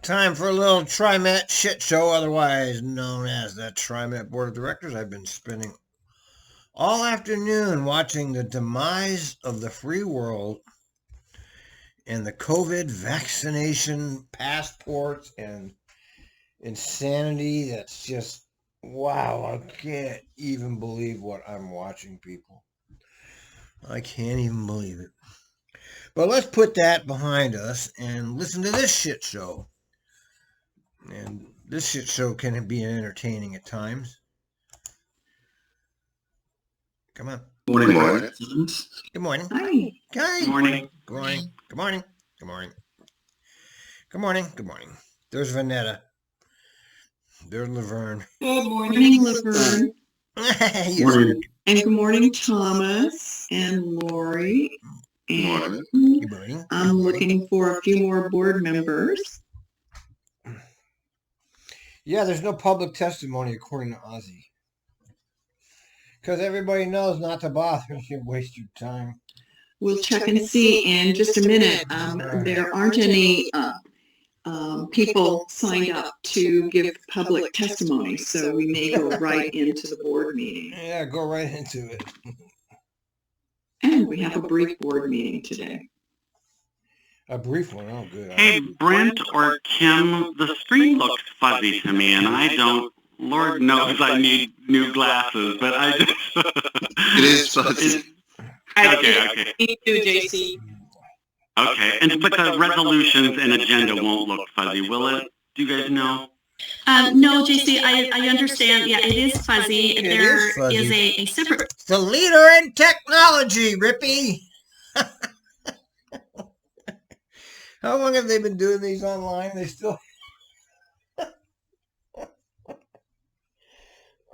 Time for a little TRIMET shit show, otherwise known as the TRIMET Board of Directors. I've been spending all afternoon watching the demise of the free world and the COVID vaccination passports and insanity. That's just, wow, I can't even believe what I'm watching, people. I can't even believe it. But let's put that behind us and listen to this shit show. And this shit show can be entertaining at times. Come on. Good morning. Good morning. Hi. Good morning. Good morning. Good morning. Good morning. Good morning. Good morning. There's Vanetta. There's Laverne. Good morning, Laverne. Yes. Morning. And good morning, Thomas and Lori. And Good morning. I'm looking for a few more board members. Yeah, there's no public testimony according to Ozzy. Because everybody knows not to bother you, waste your time. We'll check and see in just a minute. There aren't any people signed up to give public testimony, so we may go right into the board meeting. Yeah, go right into it. And we have a brief board meeting today. A brief one, oh good. Hey, Brent or Kim, the screen looks fuzzy to me, and I don't. Lord knows I need new glasses, but I just. It is fuzzy. Okay. Me too, JC. Okay, but the resolutions and agenda won't look fuzzy, will it? Do you guys know? No, JC, I understand. Yeah, it is fuzzy. There is a separate. It's the leader in technology, Rippy. How long have they been doing these online? They still.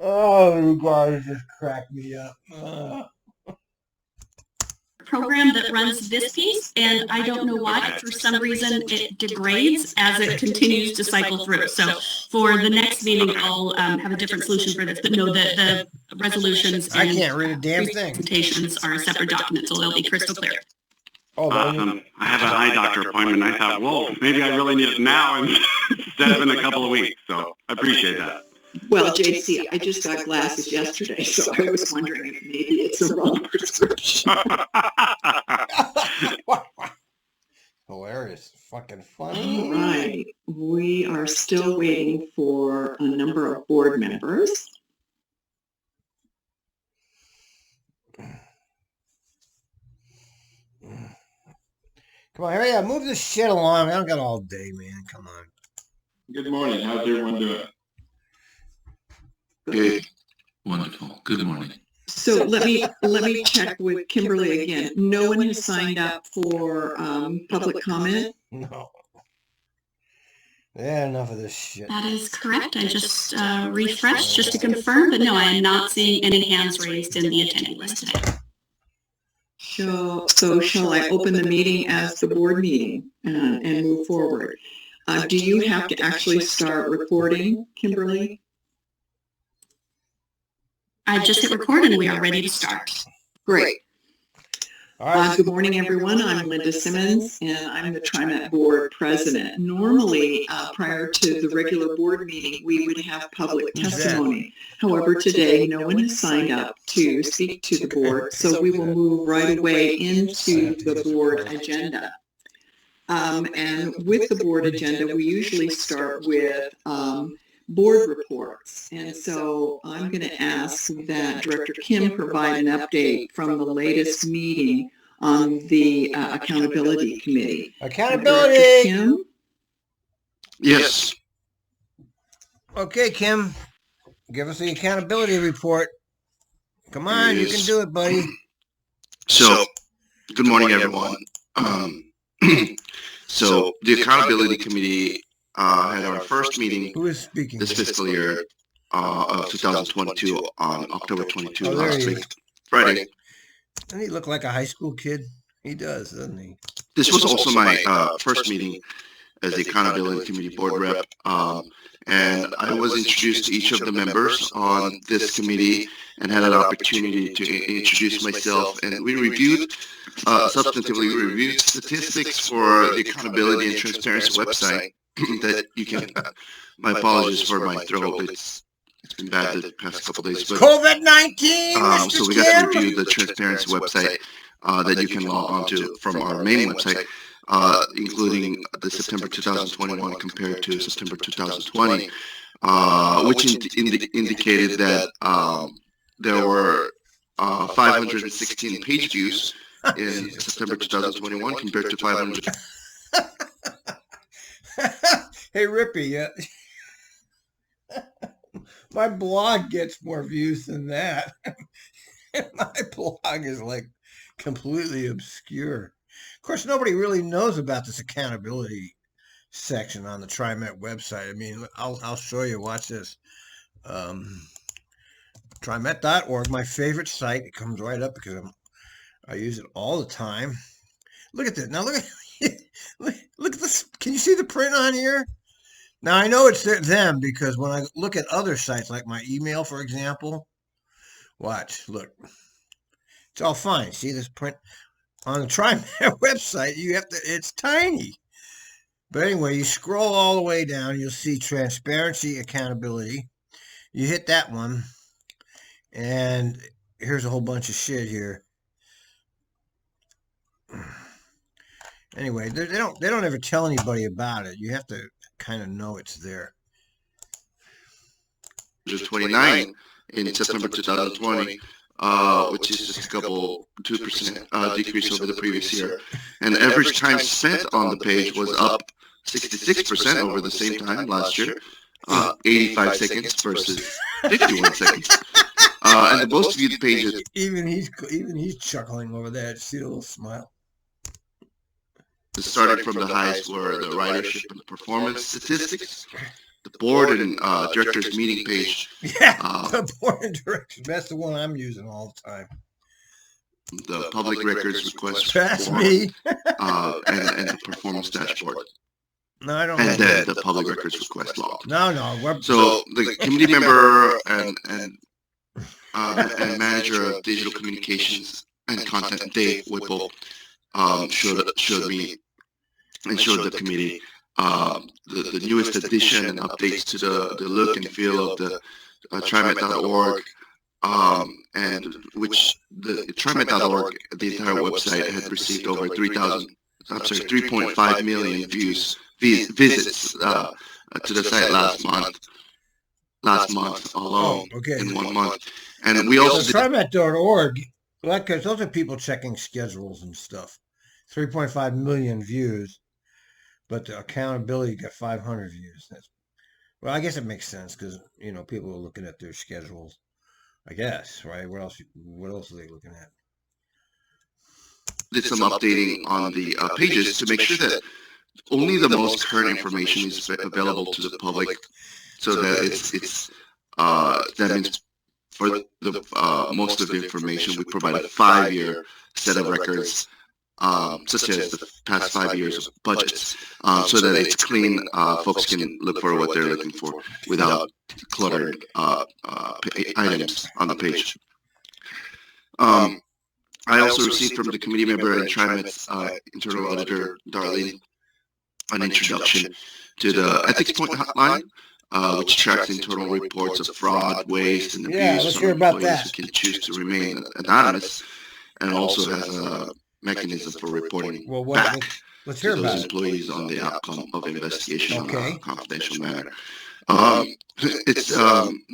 Oh, you guys just crack me up. Program that runs this piece, and I don't know why, for some reason, it degrades as it continues to cycle through. So for the next meeting, I'll have a different solution for this. But no, the resolutions and I can't read a damn thing. presentations are a separate document, so they'll be crystal clear. Awesome. I have an eye doctor appointment. I thought, whoa, maybe I really need it now instead of in a couple of weeks. So I appreciate that. Well, JC, I just got glasses yesterday, so I was wondering if maybe it's a wrong prescription. Hilarious. Fucking funny. All right. We are still waiting for a number of board members. Come on, hurry up. Move this shit along. I don't got all day, man. Come on. Good morning. How's everyone doing? Good. Wonderful. Good morning. So let me check with Kimberly again. No one has signed up for public comment? No. Yeah, enough of this shit. That is correct. I just refreshed just to confirm, but no, I am not seeing any hands raised in the attendee list today. So shall I open the meeting as the board meeting and move forward? Do you have to actually start recording, Kimberly? I just hit record and we are ready to start. Great. All right. Good morning, everyone. I'm Linda Simmons, and I'm the TRIMET Board President. Normally, prior to the regular board meeting, we would have public testimony. However, today, no one has signed up to speak to the board, so we will move right away into the board agenda. And with the board agenda, we usually start with board reports. And so I'm going to ask that Director Kim provide an update from the latest meeting on the Accountability Committee. Accountability! Director Kim? Yes. Okay, Kim. Give us the accountability report. Come on, you can do it, buddy. So, good morning, everyone. So, the Accountability Committee had our first meeting Who is speaking? this fiscal year of 2022 on October 22 Oh, there last he week, is. Friday. Doesn't he look like a high school kid? He does, doesn't he? This was also my first meeting as the Accountability Committee Board Rep, and I was introduced to each of the members on this committee and had an opportunity to introduce myself, and we reviewed, substantively reviewed statistics for the Accountability and Transparency website that you can. My apologies for my throat. It's been bad the past couple days. But COVID-19. so we got to review the transparency website that you can log on to from our main website, including the September 2021 compared to September 2020, which indicated that there were 516 page views in September 2021 compared to 500. Hey, Rippy, my blog gets more views than that. My blog is like completely obscure. Of course, nobody really knows about this accountability section on the TriMet website. I mean, I'll show you. Watch this. TriMet.org, my favorite site. It comes right up because I use it all the time. Look at this. Now look at this. Can you see the print on here? Now I know it's them because when I look at other sites like my email, for example, watch, look, it's all fine. See this print on the TriMet website? It's tiny. But anyway, you scroll all the way down, you'll see transparency, accountability. You hit that one, and here's a whole bunch of shit here. Anyway, they don't ever tell anybody about it. You have to kind of know it's there. 29 in September 2020, which is just a 2% decrease over the previous year. And the average time spent on the page was up 66% over the same time last year, 85 seconds versus 51 seconds. And the most viewed pages. Even he's chuckling over there. See a little smile. Starting from the highest were the ridership and performance statistics, the board and directors meeting page. Yeah, the board and directors. That's the one I'm using all the time. The public records request That's form, me. and the performance dashboard. No, I don't. And then the public records request log. No. So the committee member and manager of digital communications and content, Dave Whipple, showed me and showed the committee the newest addition and updates to the look and feel of the TRIMET.org, and which the TRIMET.org, the entire website, had received over 3.5 million visits to the site last month alone. In 1 month. And we also TRIMET.org, like, those are people checking schedules and stuff. 3.5 million views, but the accountability got 500 views. Well, I guess it makes sense because people are looking at their schedules. I guess, right? What else are they looking at? Did some updating on the pages to make sure that only the most current information is available to the public, so that it's that means for the most of the information we provide a 5-year set of records, such as the past 5 years of budgets, so that it's clean. Folks can look for what they're looking for without cluttered items on the page. I also received from the committee member and TriMet's internal auditor, Darlene, an introduction to the ethics point hotline, which tracks internal reports of fraud, waste, and abuse. Yeah, let's hear about that. Who can choose to remain anonymous, and also has a mechanism for reporting back let's hear to about those it. employees on the outcome of investigation Okay. on a confidential manner. It's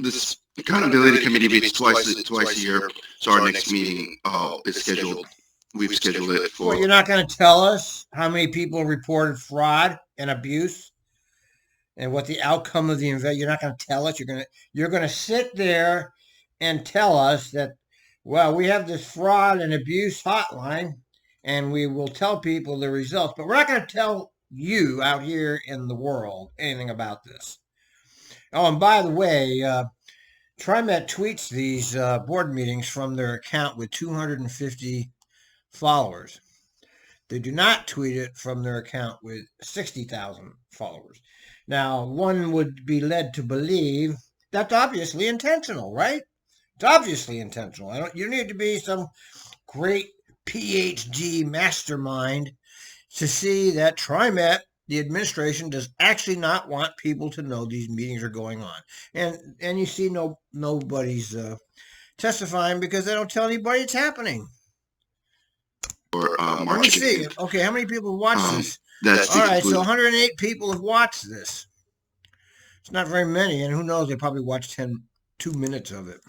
this accountability committee meets twice a year. So our next meeting is scheduled. We've scheduled it for. Well, you're not going to tell us how many people reported fraud and abuse, and what the outcome of the You're not going to tell us. You're going to sit there and tell us that, well, we have this fraud and abuse hotline, and we will tell people the results, but we're not going to tell you out here in the world anything about this. Oh, and by the way, TriMet tweets these board meetings from their account with 250 followers. They do not tweet it from their account with 60,000 followers. Now, one would be led to believe that's obviously intentional, right? It's obviously intentional. You need to be some great PhD mastermind to see that TriMet the administration does actually not want people to know these meetings are going on. And you see nobody's testifying because they don't tell anybody it's happening. Or Let me see. Okay, how many people have watched this? That's all right, so 108 people have watched this. It's not very many, and who knows, they probably watched 2 minutes of it.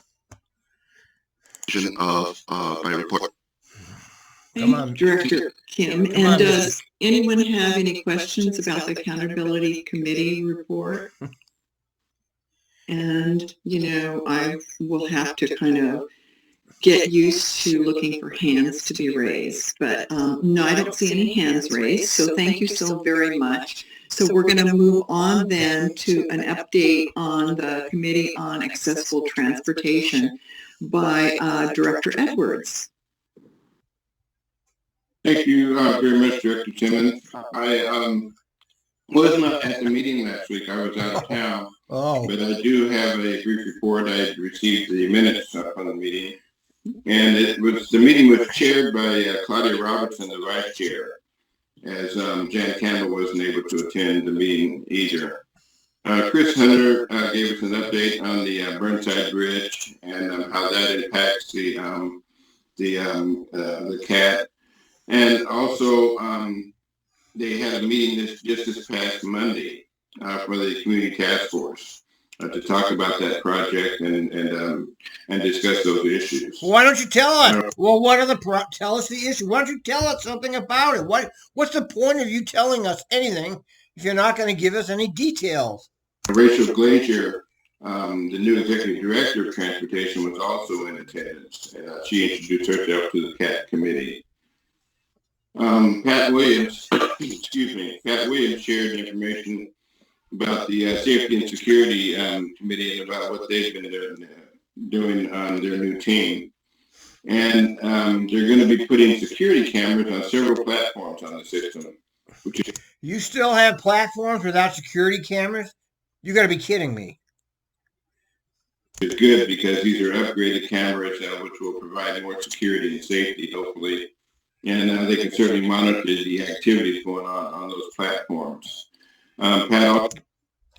Of my report. Come on, Director Kim. And does anyone have any questions about the Accountability Committee report? And, I will have to kind of get used to looking for hands to be raised. But no, I don't see any hands raised. So thank you so very much. So we're going to move on then to an update on the Committee on Accessible Transportation by Director Edwards. Thank you very much, Director Simmons. I was not at the meeting last week. I was out of town. But I do have a brief report. I received the minutes from the meeting. And the meeting was chaired by Claudia Robertson, the vice chair, as Jan Campbell wasn't able to attend the meeting either. Chris Hunter gave us an update on the Burnside Bridge and how that impacts the CAT. And also, they had a meeting just this past Monday for the Community Task Force to talk about that project and discuss those issues. Why don't you tell us? Well, what are tell us the issue? Why don't you tell us something about it? What's the point of you telling us anything if you're not going to give us any details? Rachel Glazier, the new executive director of transportation, was also in attendance. She introduced herself to the CAT committee. Pat Williams shared information about the Safety and Security Committee and about what they've been doing on their new team. And they're going to be putting security cameras on several platforms on the system. You still have platforms without security cameras? You got to be kidding me. It's good because these are upgraded cameras which will provide more security and safety, hopefully. And they can certainly monitor the activities going on those platforms. Pat,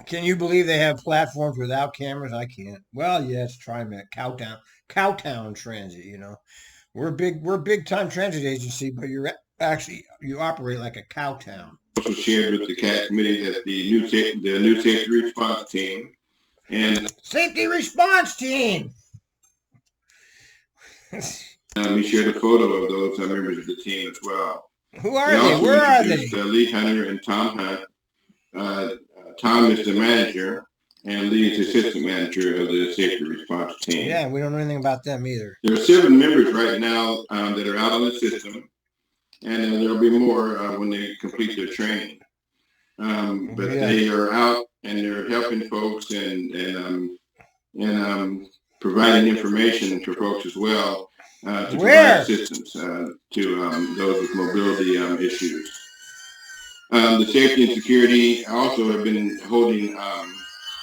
can you believe they have platforms without cameras? I can't. Well, yes, TRIMET, Cowtown Transit. We're big time transit agency, but you operate like a cow town. Also shared with the CAT committee that the new safety response team and safety response team. He shared a photo of those members of the team as well. Who are they? Where are they? Lee Hunter and Tom Hunt. Tom is the manager, and Lee is the assistant manager of the safety response team. Yeah, we don't know anything about them either. There are 7 members right now that are out on the system, and there will be more when they complete their training. But they are out and they're helping folks and providing information to folks as well. To provide assistance to those with mobility issues. The safety and security also have been holding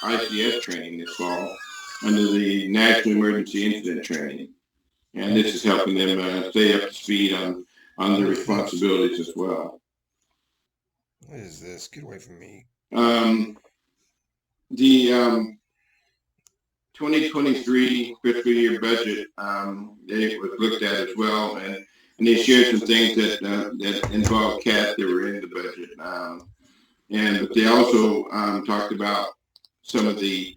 ICS training this fall under the National Emergency Incident Training. And this is helping them stay up to speed on their responsibilities as well. What is this? Get away from me. The 2023 fiscal year budget, it was looked at as well, and they shared some things that involved CAT that were in the budget. But they also talked about some of the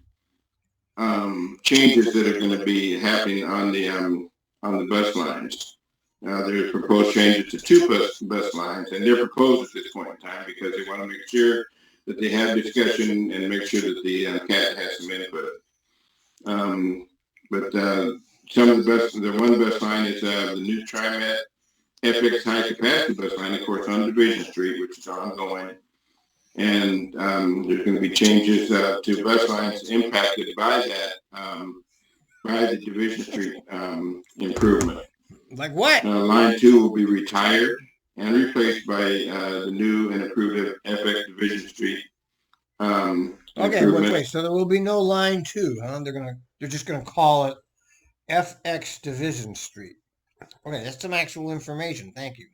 changes that are going to be happening on the bus lines. There's proposed changes to 2 bus lines, and they're proposed at this point in time because they want to make sure that they have discussion and make sure that the CAT has some input. But some of the one bus line is the new TRIMET FX high capacity bus line, of course, on Division Street, which is ongoing. And there's going to be changes to bus lines impacted by that, by the Division Street improvement. Like what? Line 2 will be retired and replaced by the new and improved FX Division Street. Okay, wait. So there will be no line 2, huh? They're just gonna call it FX Division Street. Okay, that's some actual information. Thank you.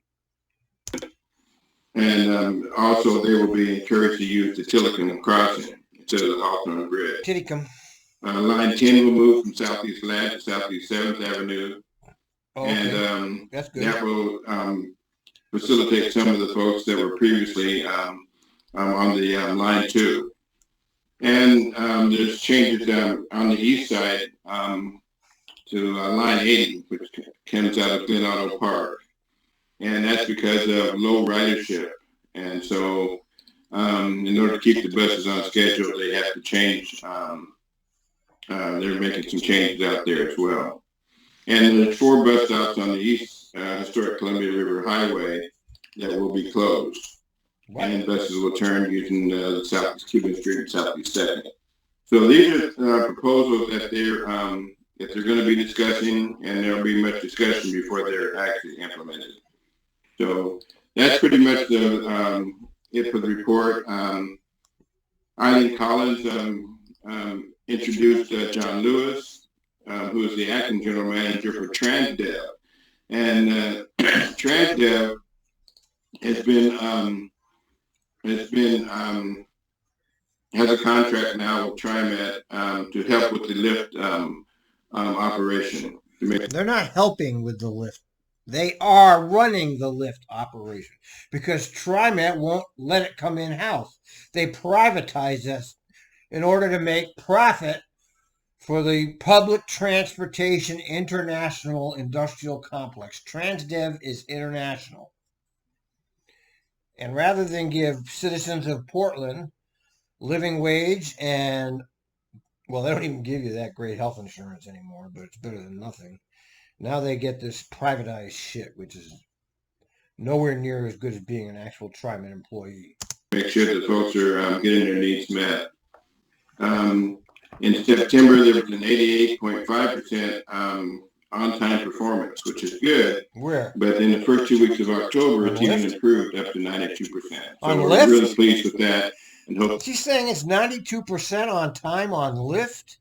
And also, they will be encouraged to use the Tillicum crossing instead of the Hawthorne Bridge. Tillicum. Line 10 will move from Southeast Lab to Southeast 7th Avenue. Oh, okay. And that's good. That will facilitate some of the folks that were previously on the line 2. And there's changes on the east side to line 80, which comes out of Glen Auto Park. And that's because of low ridership. And so in order to keep the buses on schedule, they have to change. They're making some changes out there as well. And there's 4 bus stops on the east historic Columbia River Highway that will be closed. What? And buses will turn using the Southeast Cuban Street and Southeast 2nd. So these are proposals that they're going to be discussing, and there'll be much discussion before they're actually implemented. So that's pretty much it for the report. Eileen Collins introduced John Lewis, who is the acting general manager for TransDev. And TransDev has a contract now with TriMet to help with the lift operation. They're not helping with the lift. They are running the lift operation because TriMet won't let it come in-house. They privatize us in order to make profit for the Public Transportation International Industrial Complex. TransDev is international. And rather than give citizens of Portland living wage and, well, they don't even give you that great health insurance anymore, but it's better than nothing. Now they get this privatized shit, which is nowhere near as good as being an actual TriMet employee. Make sure that folks are getting their needs met. In September, there was an 88.5% on-time performance, which is good. Where? But in the first 2 weeks of October, it's even improved up to 92%. So on we're Lyft? Really pleased with that. And hope. She's saying it's 92% on time on Lyft?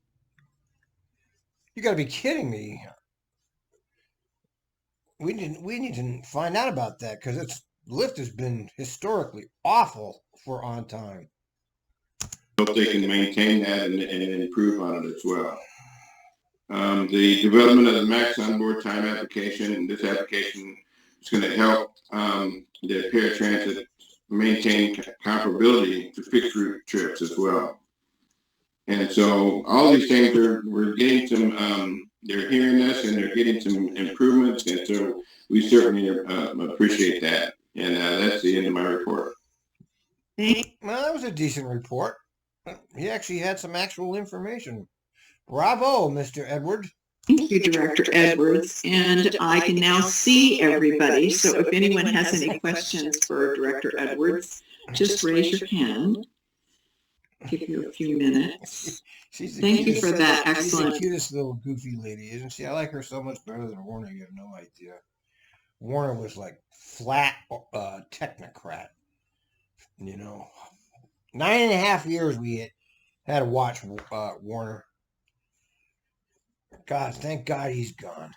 You got to be kidding me. We need to find out about that because Lyft has been historically awful for on time. Hope they can maintain that and improve on it as well. The development of the Max Onboard Time application, and this application is going to help the paratransit maintain comparability to fixed route trips as well. And so all these things we're getting some, they're hearing us and they're getting some improvements. And so we certainly appreciate that. And that's the end of my report. Well, that was a decent report. He actually had some actual information. Bravo, Mr. Edward. Thank you, Director Edwards. And I can now see everybody. So if anyone has any questions for Director Edwards, just raise your hand. Give you a few minutes. Thank you for that. Excellent. She's the cutest little goofy lady, isn't she? I like her so much better than Warner. You have no idea. Warner was like flat technocrat. You know, 9.5 years we had to watch Warner. God, thank God he's gone.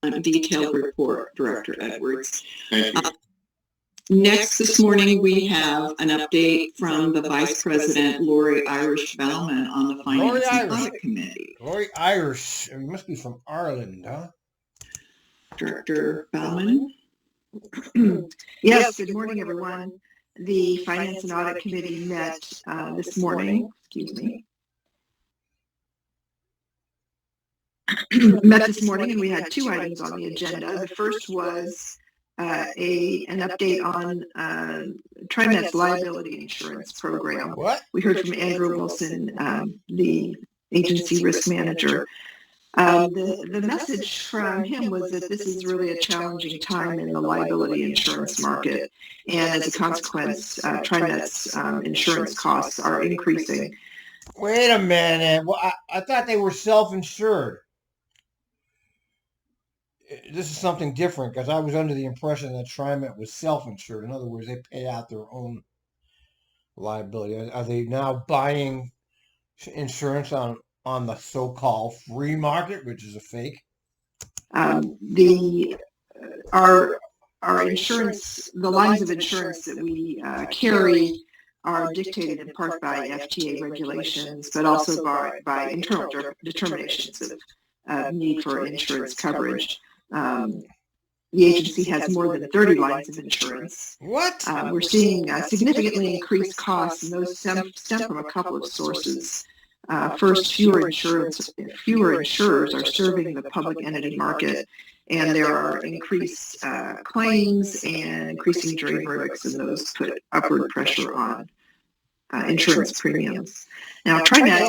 A detailed report, Director Edwards. Thank you. Next this morning, we have an update from the Vice President, Lori Irish-Bellman, on the Finance and Audit Committee. Lori Irish, it must be from Ireland, huh? Director Bellman? Yes, good morning, everyone. The Finance and Audit Committee met this morning, met this morning, and we had 2 items on the agenda. The first was an update on TriMet's liability insurance program. What? We heard from Andrew Wilson, the agency risk manager. The message from him was that this is really a challenging time in the liability insurance market, and as a consequence, TriMet's insurance costs are increasing. Wait a minute. Well, I thought they were self-insured. This is something different because I was under the impression that TriMet was self-insured. In other words, they pay out their own liability. Are they now buying insurance on the so-called free market, which is a fake? Our our insurance, the lines of insurance that we carry are dictated in part by FTA regulations, but also by internal determinations of need for insurance coverage. The agency has more than 30 lines of insurance. What? We're seeing significantly increased costs, and those stem from a couple of sources. First, fewer insurers are serving the public entity market, and there are increased claims and increasing jury verdicts, and those put upward pressure on insurance premiums. Now, TRIMET.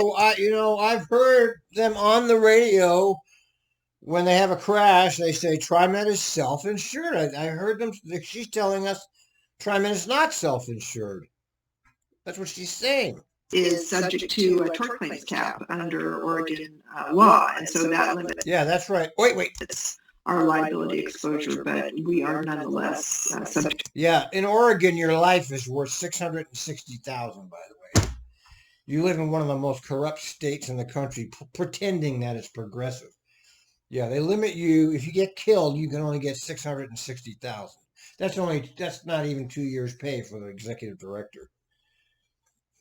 I've heard them on the radio. When they have a crash, they say TRIMET is self-insured. I heard them. She's telling us TRIMET is not self-insured. That's what she's saying. Is subject to a tort claims cap under Oregon law, and so that limits. Yeah, that's right. Wait. Our liability exposure, but we are nonetheless subject. Yeah, in Oregon, your life is worth $660,000. By the way, you live in one of the most corrupt states in the country, pretending that it's progressive. Yeah, they limit you. If you get killed, you can only get $660,000. That's not even 2 years' pay for the executive director.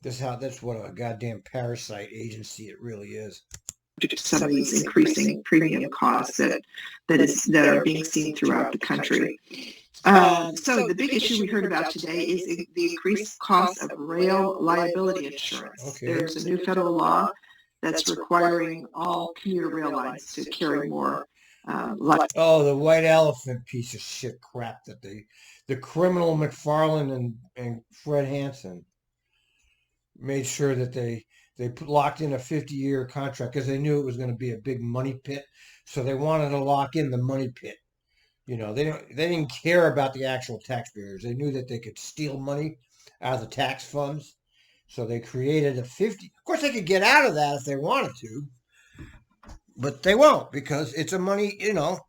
That's what a goddamn parasite agency it really is. Some of these increasing premium costs that are being seen throughout the country. So the big issue we heard about today is the increased cost of rail liability insurance. Okay. There's a new federal law that's requiring all commuter rail lines to carry more. The white elephant piece of shit crap that the criminal McFarland and Fred Hansen made sure that they locked in a 50-year contract because they knew it was going to be a big money pit. So they wanted to lock in the money pit. They didn't care about the actual taxpayers. They knew that they could steal money out of the tax funds. So they created a 50. Of course, they could get out of that if they wanted to, but they won't because it's a money.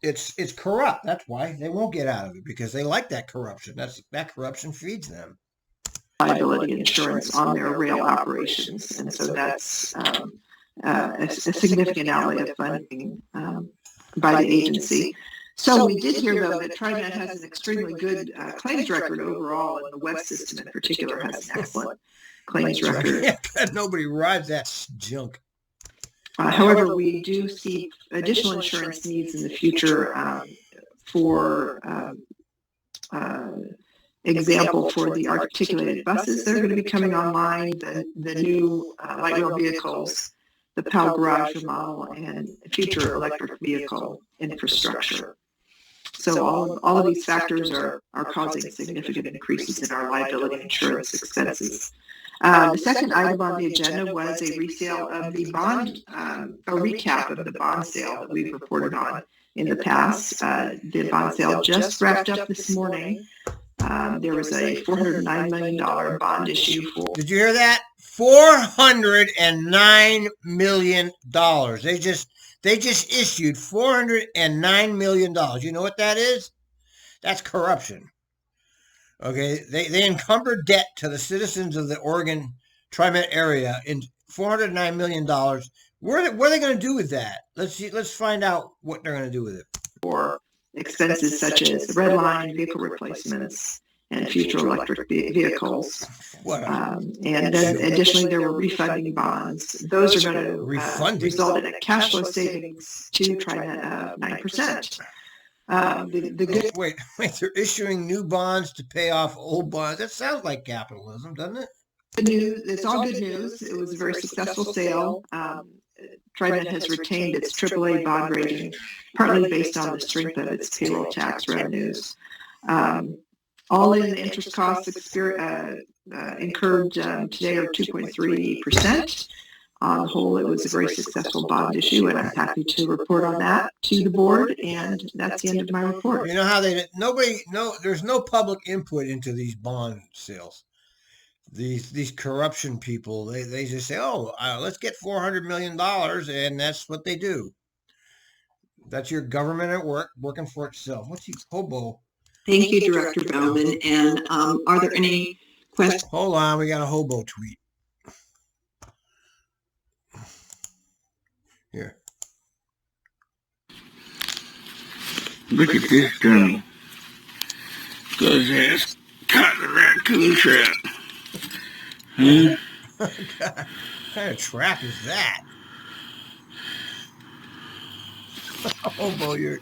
It's corrupt. That's why they won't get out of it because they like that corruption. That corruption feeds them. Liability insurance on their rail operations, and so that's a significant outlay of funding by the agency. So we did hear, though, that TRIMET has an extremely good claims record overall, and the web system in particular has an excellent claims record. Yeah, nobody rides that junk. However, we do see additional insurance needs in the future for example, for the articulated buses that are going to be coming online, the new light rail vehicles, the PAL garage remodel, and future electric vehicle infrastructure. So all of these factors are causing significant increases in our liability insurance expenses. The second item on the agenda was a resale of the bond, a recap of the bond sale that we've reported on in the past. The bond sale just wrapped up this morning. There was a $409 million bond issue for. Did you hear that? $409 million. They just issued $409 million. You know what that is? That's corruption. Okay, they encumbered debt to the citizens of the Oregon TRIMET area in $409 million. What are they going to do with that? Let's find out what they're going to do with it. For expenses such as the red line, vehicle replacements, and future electric vehicles. And then additionally, there were refunding bonds. Those are going to result in a cash flow savings to TRIMET of 9%. Wait, they're issuing new bonds to pay off old bonds. That sounds like capitalism, doesn't it? It's all good news. It was a very successful sale. TRIMET has retained its AAA bond rating, partly based on the strength of its payroll tax revenues. All-in interest costs incurred today are 2.3%. On the whole, it was a very successful bond issue, and I'm happy to report on that to the board. And that's the end of my report. You know how there's no public input into these bond sales. These corruption people, they just say, let's get $400 million, and that's what they do. That's your government at work, working for itself. What's he, hobo? Thank you, Director Bowman. And are there any questions? Hold on, we got a hobo tweet. Here. Look at this dummy. good as this. Cut the raccoon trap. What kind of trap is that? Oh boy, you're.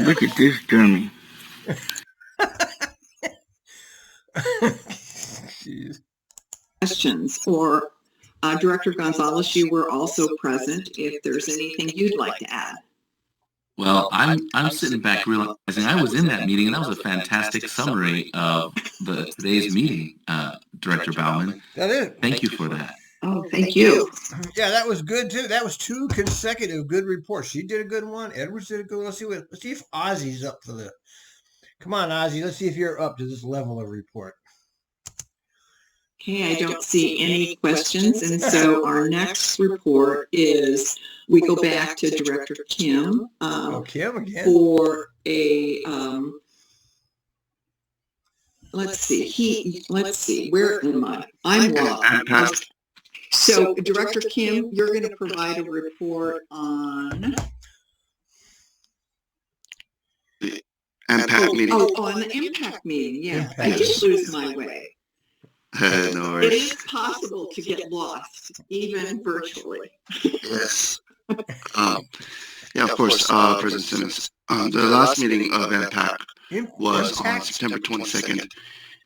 Look at this dummy. Questions or Director Gonzalez, you were also present. If there's anything you'd like to add. Well, I'm sitting back realizing I was in that meeting, and that was a fantastic summary of today's meeting, Director Bauman. That is. Thank you for that. Oh, thank you. Yeah, that was good too. That was 2 consecutive good reports. She did a good one. Edwards did a good one. Let's see if Ozzy's up for the. Come on, Ozzy. Let's see if you're up to this level of report. Okay, I don't see any questions. And so our next report is, we go back to Director Kim. Kim again. For a, let's see, where am I? I'm lost. So Director Kim, you're going to provide a report on the impact meeting. Oh, on the impact meeting. Yeah, I did lose my way. No worries. It is possible to get lost, even virtually. Yes. Yeah, of course, President Simmons. The last meeting of AMPAC was on September 22nd,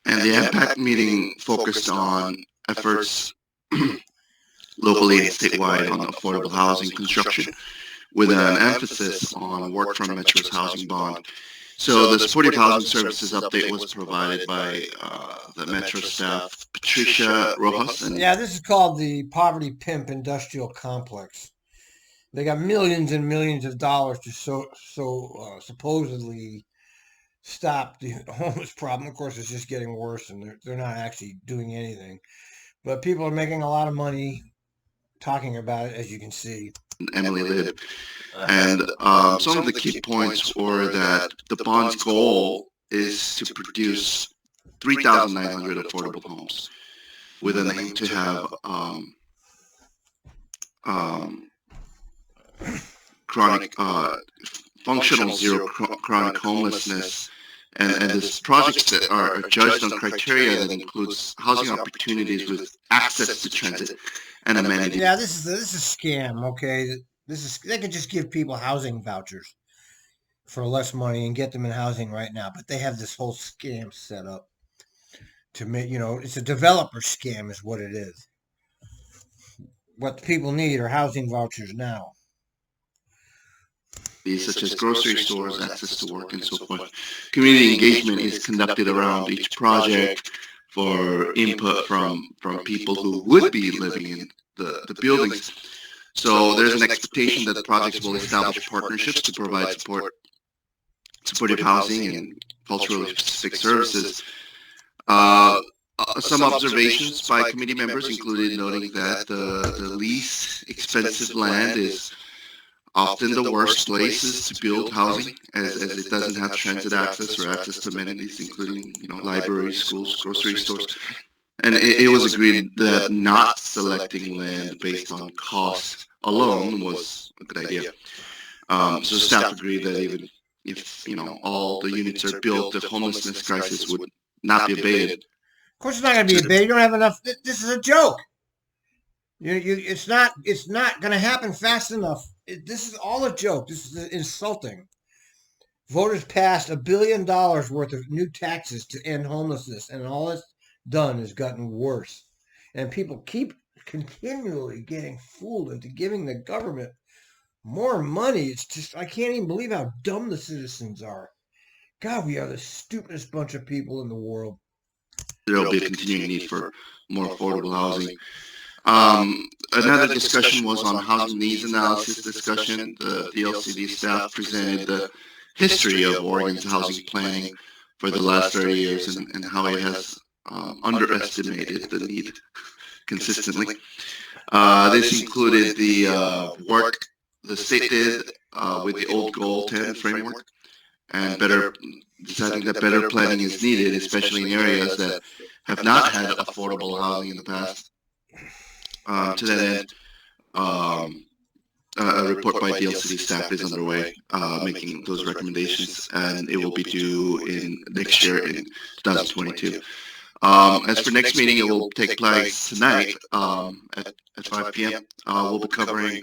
and the AMPAC meeting focused on efforts locally and statewide on affordable housing construction, with an emphasis on work from Metro's housing bond. So the supportive housing services update was provided by the Metro staff, Patricia Rojas. And this is called the Poverty Pimp Industrial Complex. They got millions and millions of dollars to supposedly stop the homeless problem. Of course, it's just getting worse, and they're not actually doing anything. But people are making a lot of money talking about it, as you can see. Emily Libb. And some of the key points were that the bond's goal is to produce 3,900 affordable homes, with an aim to have chronic, functional zero chronic homelessness. And these projects that are judged on criteria that includes housing opportunities with access to transit and amenities. Yeah, this is a scam. Okay, they could just give people housing vouchers for less money and get them in housing right now, but they have this whole scam set up to make, it's a developer scam is what it is. What people need are housing vouchers now. Such as grocery stores, access to work, and so forth. Community engagement is conducted around each project for input from people who would be living in the buildings. So there's an expectation that the projects will establish partnerships to provide supportive housing and culturally specific services. Some observations by committee members included noting that the least expensive land is often the worst places to build housing, as it doesn't have transit access or access to amenities, including libraries, schools, grocery stores. And it was agreed that not selecting land based on cost alone was a good idea. So staff agreed that even if all the units are built, the homelessness crisis would not be abated. Of course, it's not going to be abated. You don't have enough. This is a joke. It's not going to happen fast enough. This is all a joke. This is insulting. Voters passed $1 billion worth of new taxes to end homelessness, and all it's done has gotten worse. And people keep continually getting fooled into giving the government more money. It's just, I can't even believe how dumb the citizens are. God, we are the stupidest bunch of people in the world. There'll be a continuing need for more affordable housing. Another discussion was on housing needs analysis discussion. The LCD staff presented the history of Oregon's housing planning for the last 30 years and how it has underestimated the need consistently. This included the work the state did with the old Goal 10 framework and deciding that better planning is needed, especially in areas that have not had affordable housing in the past. To that end, a report by DLCD staff is underway, making those recommendations, and it will be due in next year in 2022. As for next meeting, it will take place tonight at 5 p.m. We'll be covering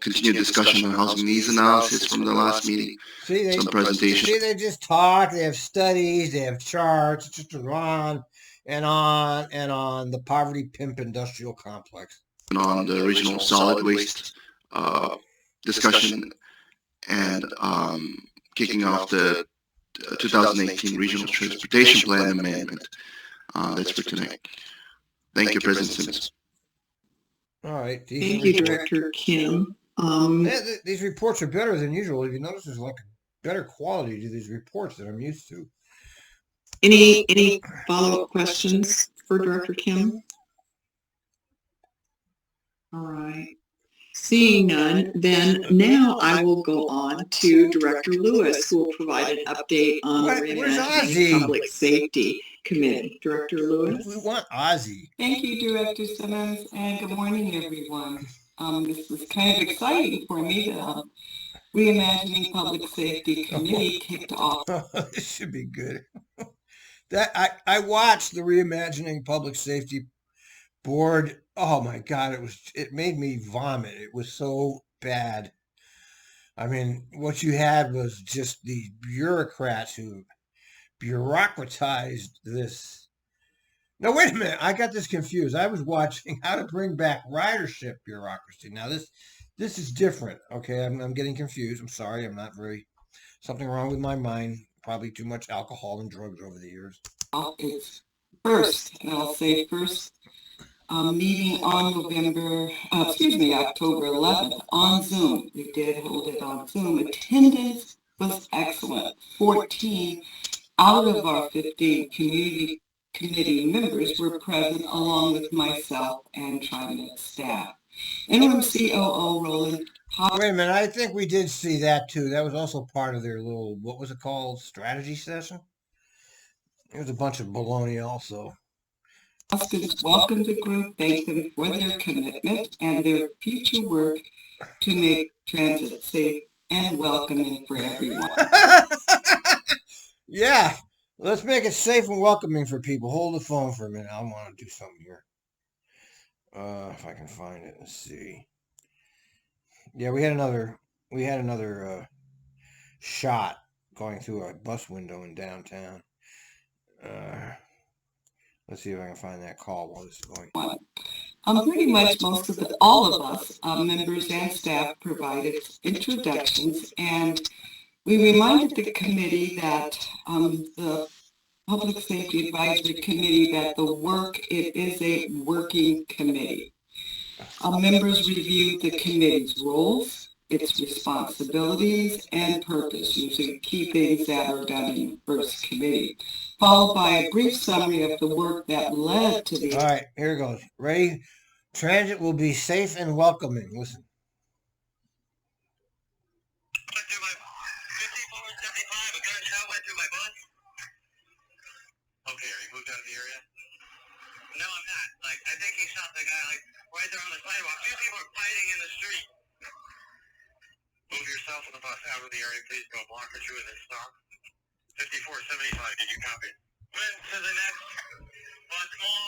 continued discussion on housing needs analysis from the last meeting. Some presentations. See, they just talk. They have studies. They have charts. It's just on and on and on. The poverty pimp industrial complex. On the regional solid waste discussion and kicking off the 2018 Regional Transportation Plan Amendment. That's for tonight. Thank you, President Simmons. All right. Thank you, Director Kim. These reports are better than usual. If you notice, there's like better quality to these reports that I'm used to. Any follow-up questions for Director Kim? All right. Seeing none, then now I will go on to Director Lewis, who will provide an update on the Reimagining Public Safety Committee. Director Lewis? We want Ozzy. Thank you, Director Simmons, and good morning, everyone. This was kind of exciting for me. The Reimagining Public Safety Committee kicked off. This should be good. I watched the Reimagining Public Safety Board. Oh my God, it made me vomit. It was so bad. I mean, what you had was just these bureaucrats who bureaucratized this. Now, wait a minute. I got this confused. I was watching how to bring back ridership bureaucracy. Now, this is different. Okay, I'm getting confused. I'm sorry. I'm not something wrong with my mind. Probably too much alcohol and drugs over the years. It's first, and I'll say first, meeting on October 11th on Zoom. We did hold it on Zoom. Attendance was excellent. 14 out of our 15 committee members were present, along with myself and TRIMET staff. Interim COO Roland. Wait a minute, I think we did see that too. That was also part of their little, what was it called, strategy session? There was a bunch of baloney also. Hoskins welcomed the group, thanked them for their commitment and their future work to make transit safe and welcoming for everyone. Yeah, let's make it safe and welcoming for people. Hold the phone for a minute. I want to do something here. If I can find it, let's see. Yeah, we had another shot going through a bus window in downtown. Let's see if I can find that call while this is going. Pretty much all of us, members and staff, provided introductions, and we reminded the committee that the Public Safety Advisory Committee that it is a working committee. Members reviewed the committee's roles, its responsibilities, and purpose, using key things that are done in the first committee, followed by a brief summary of the work that led to the... All right, here it goes. Ready? Transit will be safe and welcoming. Listen. Okay, are you moved out of the area? No, I'm not. I think he shot the guy right there on the sidewalk. Two people are fighting in the street. Move yourself and the bus out of the area, please. Go a block or two and then stop. 5475, did you copy? Went to the next one small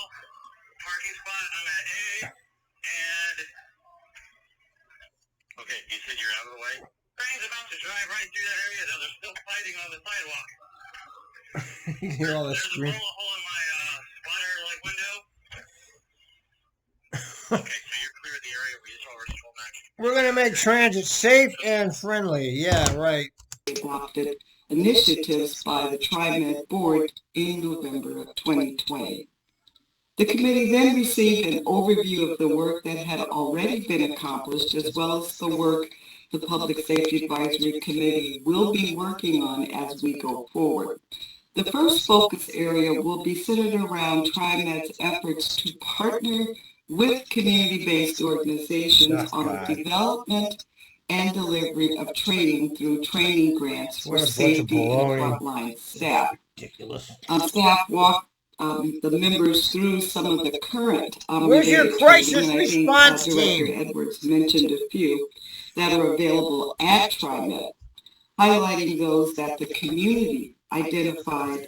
parking spot. I'm at A, and... Okay, you said you're out of the way? Train's about to drive right through that area, though. They're still fighting on the sidewalk. You hear all the screaming. There's a hole in my spotter window. Okay, so you're clear of the area. We just already told Max. We're going to make transit safe and friendly. Yeah, right. Adopted initiatives by the TRIMET Board in November of 2020. The committee then received an overview of the work that had already been accomplished, as well as the work the Public Safety Advisory Committee will be working on as we go forward. The first focus area will be centered around TRIMET's efforts to partner with community-based organizations on the development and delivery of training through training grants for safety and frontline staff. Ridiculous. Staff walked the members through some of the current where's your crisis response team? Director Edwards mentioned a few that are available at TRIMET, highlighting those that the community identified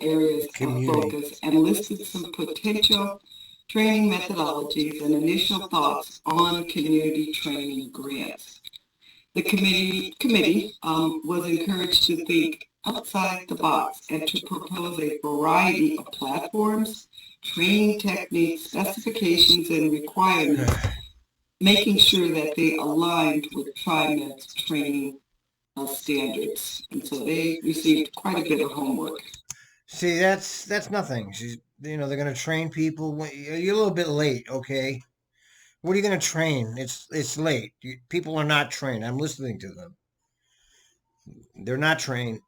areas of focus and listed some potential training methodologies and initial thoughts on community training grants. The committee was encouraged to think outside the box and to propose a variety of platforms, training techniques, specifications, and requirements, making sure that they aligned with TRIMET's training standards. And so they received quite a bit of homework. See, that's nothing. They're going to train people. You're a little bit late, okay? What are you going to train? It's late. People are not trained. I'm listening to them. They're not trained.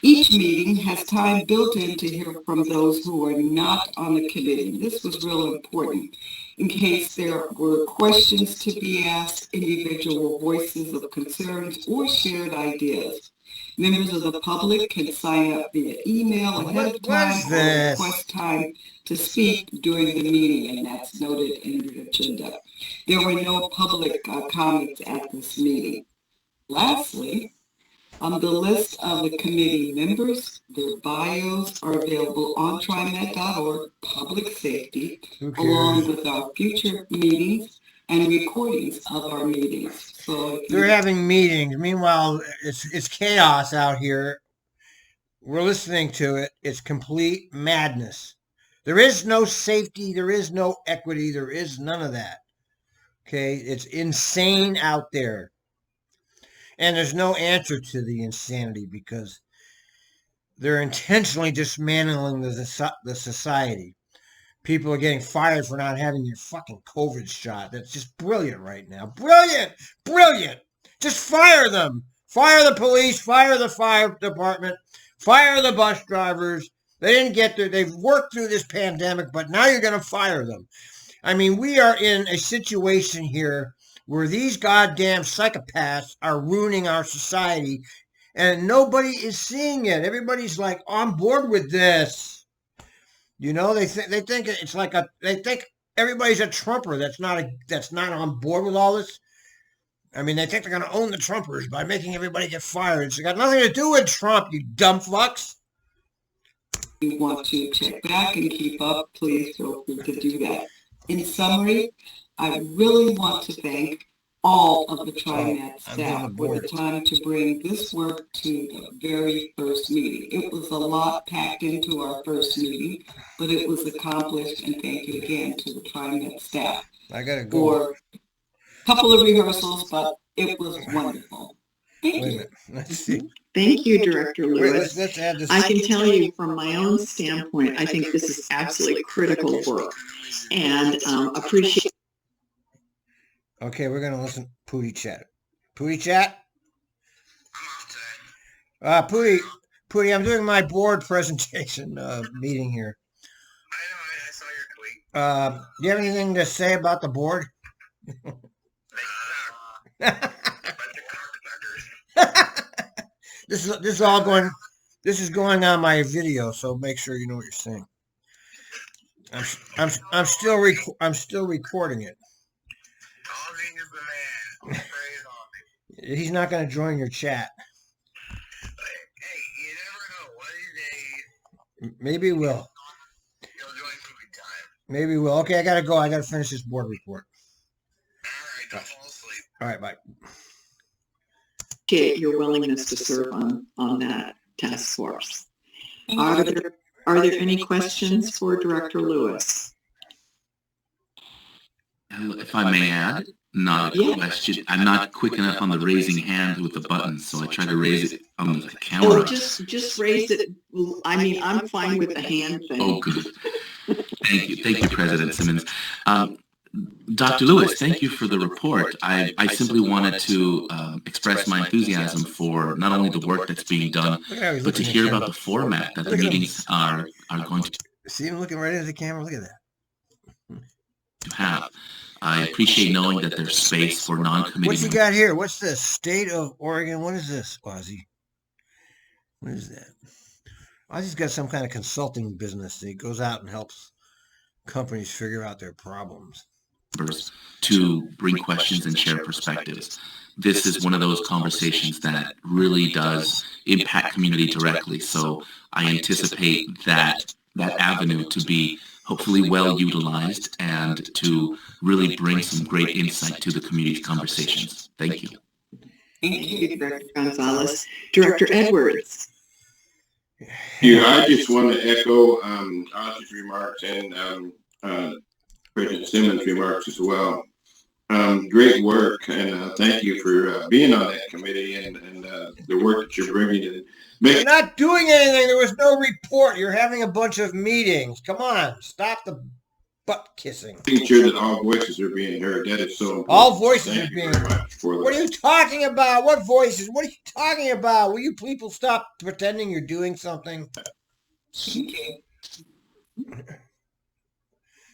Each meeting has time built in to hear from those who are not on the committee. This was real important in case there were questions to be asked, individual voices of concerns, or shared ideas. Members of the public can sign up via email ahead of time or request time to speak during the meeting, and that's noted in the agenda. There were no public comments at this meeting. Lastly, the list of the committee members, their bios are available on TRIMET.org, Public Safety, along with our future meetings and recordings of our meetings. So they're having meetings. Meanwhile, it's chaos out here. We're listening to it. It's complete madness. There is no safety. There is no equity. There is none of that. Okay? It's insane out there. And there's no answer to the insanity because they're intentionally dismantling the society. People are getting fired for not having your fucking COVID shot. That's just brilliant right now. Brilliant! Brilliant! Just fire them. Fire the police. Fire the fire department. Fire the bus drivers. They didn't get there. They've worked through this pandemic, but now you're going to fire them. I mean, we are in a situation here where these goddamn psychopaths are ruining our society, and nobody is seeing it. Everybody's like on board with this. You know, they think it's like they think everybody's a Trumper that's not on board with all this. I mean, they think they're going to own the Trumpers by making everybody get fired. It's got nothing to do with Trump, you dumb fucks. If you want to check back and keep up, please feel free to do that. In summary, I really want to thank all of the TRIMET staff for the time to bring this work to the very first meeting. It was a lot packed into our first meeting, but it was accomplished, and thank you again to the TRIMET staff. I gotta go. For a couple of rehearsals, but it was wonderful. Thank you. Let's see. Thank you, Director Lewis. Let's add this. I can tell you from my own standpoint, I think this is absolutely critical work, and appreciate. Okay, we're gonna listen. Pootie chat. Pootie chat. Pootie, I'm doing my board presentation meeting here. I saw your tweet. Do you have anything to say about the board? This is all going. This is going on my video, so make sure you know what you're saying. I'm still recording it. He's not going to join your chat. Hey, you never know. One of these days, maybe he will. He'll join movie time. Maybe he will. Okay, I got to go. I got to finish this board report. All right, don't fall asleep. All right, bye. Appreciate your willingness to serve on that task force. Are there any questions for Director Lewis? If I may add, not a question. I'm not quick enough on the raising hand with the buttons, so I try to raise it on the camera. Oh, just raise it. I mean, I'm fine with the hand thing. Oh, good. Thank you, President Simmons. Dr. Lewis, thank you for the report. I simply wanted to express my enthusiasm for not only the work that's being done, but to hear about the format that the meetings are going to see him looking right into the camera. Look at that. To have. I appreciate knowing that there's space for non-committee What's he got here? What's the state of Oregon? What is this, Ozzy? What is that? Ozzy's got some kind of consulting business. He goes out and helps companies figure out their problems. To bring questions and share perspectives. This is one of those conversations that really does impact community directly. So I anticipate that avenue to be hopefully well utilized and to really bring some great insight to the community's conversations. Thank you. Thank you, Director Gonzalez. Director Edwards. Yeah, I just want to echo Ozzy's remarks and President Simmons' remarks as well. Great work, and thank you for being on that committee and the work that you're bringing in. You're not doing anything. There was no report. You're having a bunch of meetings. Come on, stop the butt kissing. Making sure that all voices are being heard. That is so important. All voices are being heard. What are you talking about? What voices? What are you talking about? Will you people stop pretending you're doing something?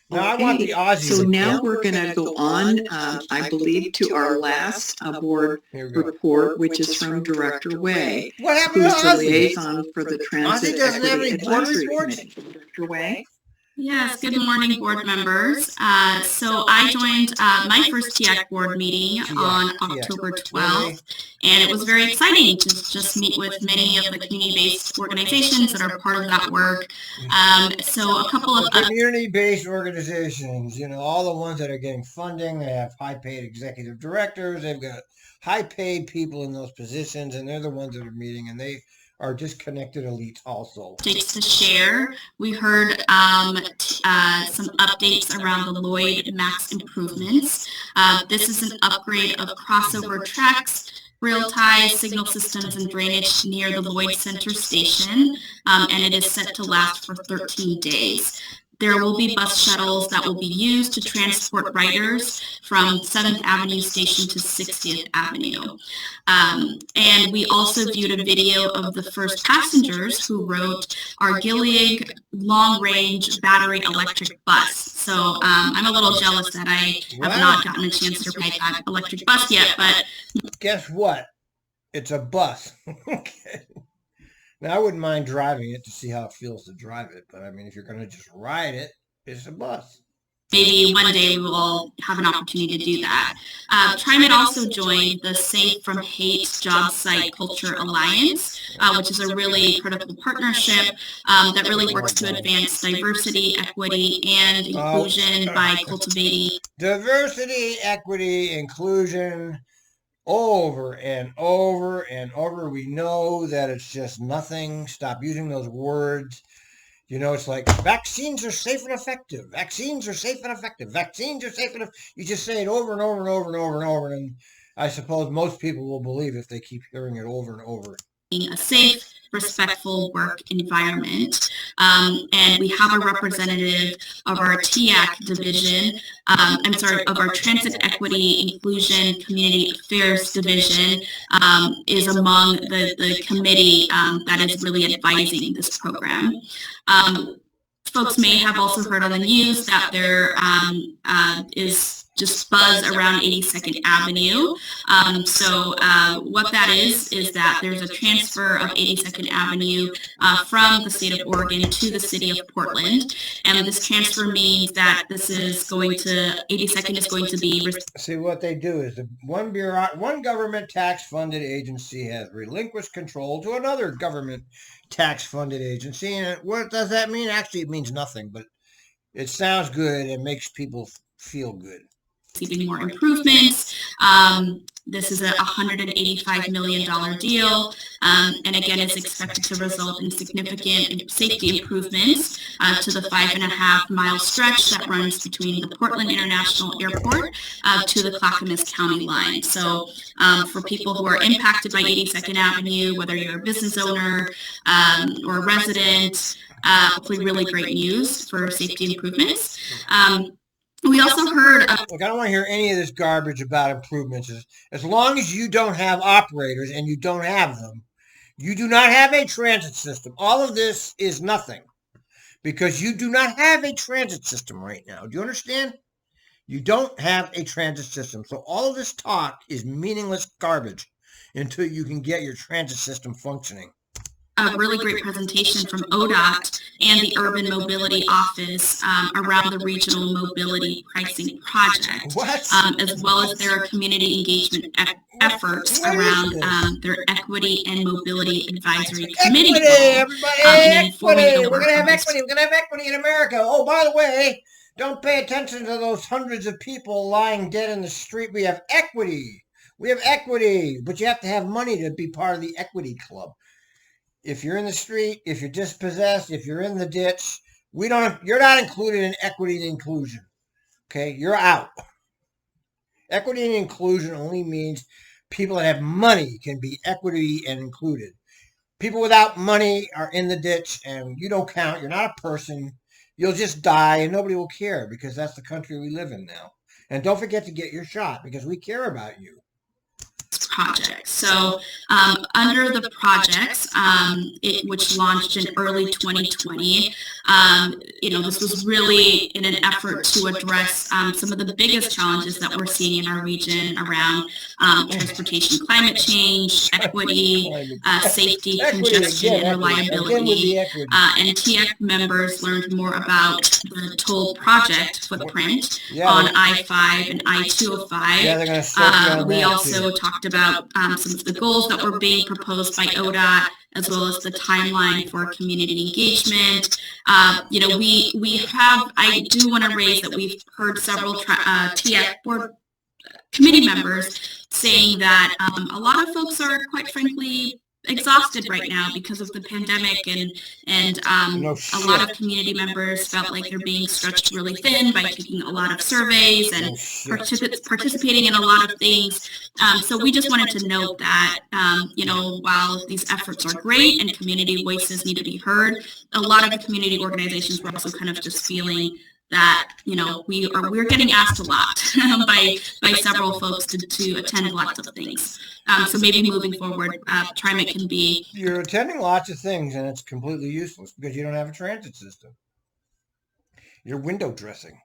Now, I want the Aussies. So now we're going to go on, I believe, to our last board report, which is from Director Way, What happened who's to the Ozzy? liaison for the Transit Ozzy doesn't have Equity any board Advisory reports? Committee. Director Way? Yes, good morning, board members. So I joined my first TIAC board meeting on October 12th, and it was very exciting to just meet with many of the community-based organizations that are part of that work. So a couple of community-based organizations, you know, all the ones that are getting funding, they have high-paid executive directors, they've got high-paid people in those positions, and they're the ones that are meeting, and they are disconnected elites also. Updates to share. We heard some updates around the Lloyd Max improvements. This is an upgrade of crossover tracks, rail ties, signal systems, and drainage near the Lloyd Center station, and it is set to last for 13 days. There will be bus shuttles that will be used to transport riders from 7th Avenue Station to 60th Avenue. And we also viewed a video of the first passengers who rode our Gilead long-range battery electric bus. So I'm a little jealous that I have not gotten a chance to ride that electric bus yet, but guess what? It's a bus. Okay. Now, I wouldn't mind driving it to see how it feels to drive it, but I mean, if you're going to just ride it, it's a bus. Maybe one day we will all have an opportunity to do that. TRIMET also joined the Safe from Hate Job Site Culture Alliance, which is a really critical partnership that really works to advance diversity, equity, and inclusion by cultivating diversity, equity, inclusion. Over and over and over. We know that it's just nothing. Stop using those words. You know, it's like vaccines are safe and effective. Vaccines are safe and effective. Vaccines are safe and effective. You just say it over and over and over and over and over. And I suppose most people will believe if they keep hearing it over and over. A safe, respectful work environment. And we have a representative of our TIAC division, of our Transit Equity, Inclusion, Community Affairs division, is among the committee that is really advising this program. Folks may have also heard on the news that there is just buzz around 82nd Avenue. So what that is that there's a transfer of 82nd Avenue from the state of Oregon to the city of Portland. And this transfer means that 82nd is going to be... See, what they do is one government tax-funded agency has relinquished control to another government tax-funded agency. And what does that mean? Actually, it means nothing, but it sounds good and makes people feel good. Receiving more improvements. This is a $185 million deal, and again, is expected to result in significant safety improvements to the 5.5-mile stretch that runs between the Portland International Airport to the Clackamas County line. So for people who are impacted by 82nd Avenue, whether you're a business owner or a resident, hopefully really great news for safety improvements. We also heard... Look, I don't want to hear any of this garbage about improvements. As long as you don't have operators, and you don't have them, you do not have a transit system. All of this is nothing because you do not have a transit system right now. Do you understand? You don't have a transit system. So all of this talk is meaningless garbage until you can get your transit system functioning. A really great presentation from ODOT and the Urban Mobility Office around the Regional Mobility Pricing Project, as well as their community engagement efforts around their Equity and Mobility Advisory Committee. Equity! We're going to have equity. We're going to have equity in America. Oh, by the way, don't pay attention to those hundreds of people lying dead in the street. We have equity. We have equity, but you have to have money to be part of the equity club. If you're in the street, if you're dispossessed, if you're in the ditch, you're not included in equity and inclusion. Okay, you're out. Equity and inclusion only means people that have money can be equity and included. People without money are in the ditch and you don't count. You're not a person. You'll just die and nobody will care because that's the country we live in now. And don't forget to get your shot because we care about you. Projects. So under the projects, which launched in early 2020, this was really in an effort to address some of the biggest challenges that we're seeing in our region around transportation, climate change, equity, safety, congestion, and reliability. And TX members learned more about the toll project footprint on I-5 and I-205. We also talked about some of the goals that were being proposed by ODOT, as well as the timeline for community engagement. I do want to raise that we've heard several TX board committee members saying that a lot of folks are, quite frankly, exhausted right now because of the pandemic, and a lot of community members felt like they're being stretched really thin by taking a lot of surveys and participating in a lot of things. So we just wanted to note that, while these efforts are great and community voices need to be heard, a lot of the community organizations were also kind of just feeling that we're getting asked a lot by several folks to attend lots of things. So maybe moving forward, TRIMET can be. You're attending lots of things, and it's completely useless because you don't have a transit system. You're window dressing.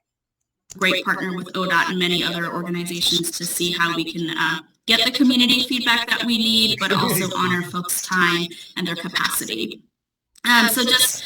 Great partner with ODOT and many other organizations to see how we can get the community feedback that we need, but also honor folks' time and their capacity. So just